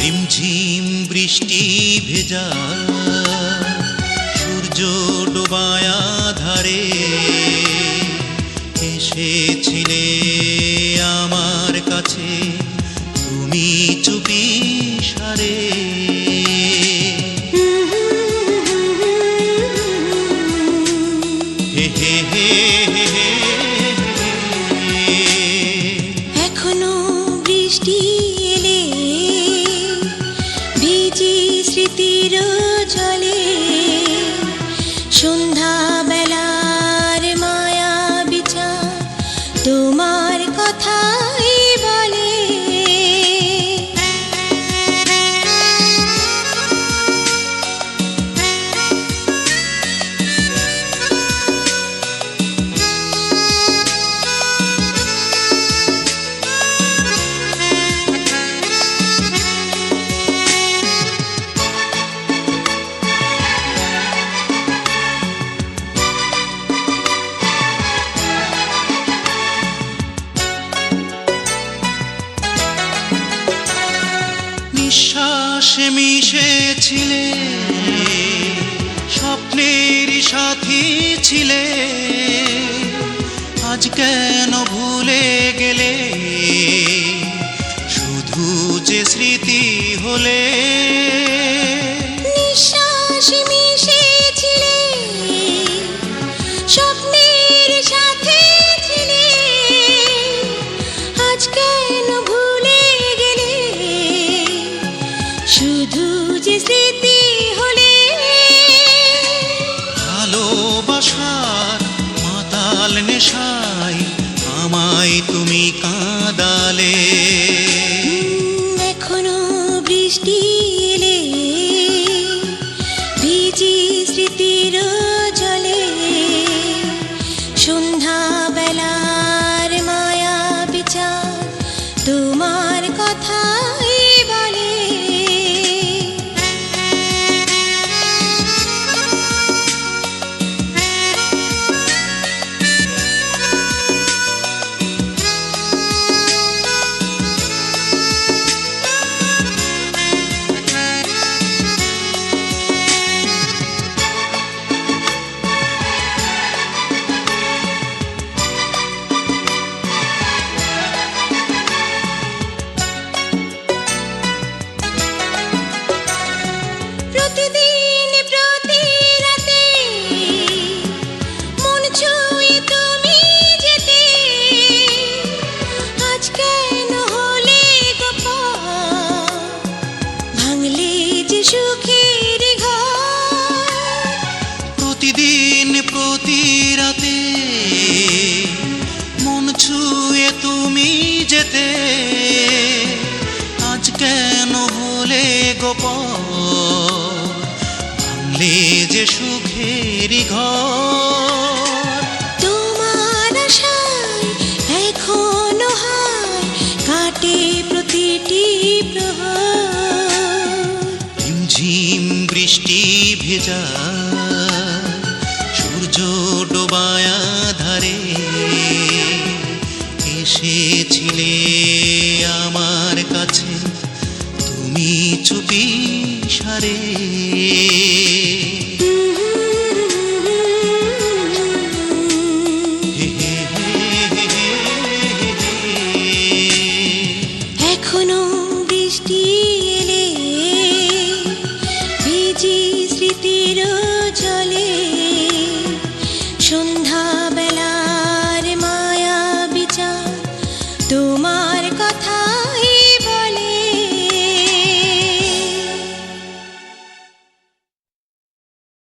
ঝিমঝিম বৃষ্টি ভেজা সূর্য ডোবায়া ধারে এসেছিলে আমার কাছে তুমি চুপি সারে। হে হে হে হে এখনো বৃষ্টি এলে ভিজি স্মৃতির জলে সন্ধ্যা বেলার মায়া বিচার তোমার কথাই বলে। নিঃশ্বাসে মিশেছিলে স্বপ্নের সাথী ছিলে, আজ কেন ভুলে গেলে শুধু যে স্মৃতি হলে। নিঃশ্বাসে মিশেছিলে স্বপ্নের সাথে ছিলে, আজ কেন ভুলে গেলে শুধু যে স্মৃতি হলে। ভালোবাসার মাতাল নেশায় আমায় তুমি কাঁদালে। এখনো বৃষ্টি এলে ভিজি স্মৃতির জলে সন্ধ্যা বেলার মায়া বিচার তোমার কথাই বলে। প্রতিদিন প্রতি রাতে মন ছুঁয়ে তুমি যেতে, আজ কেন হলে গোপন ভাঙলে যে সুখের ঘর। প্রতিদিন প্রতি রাতে মন ছুঁয়ে তুমি যেতে, আজ কেন হলে গোপন ভাঙলে যে সুখের ঘর। তোমার আশায় এখনো হায় কাটে প্রতিটি প্রহর। ঝিমঝিম বৃষ্টি ভেজা সূর্য ডোবায়া ধারে এসেছিলে আমার কাছে তুমি চুপি সারে।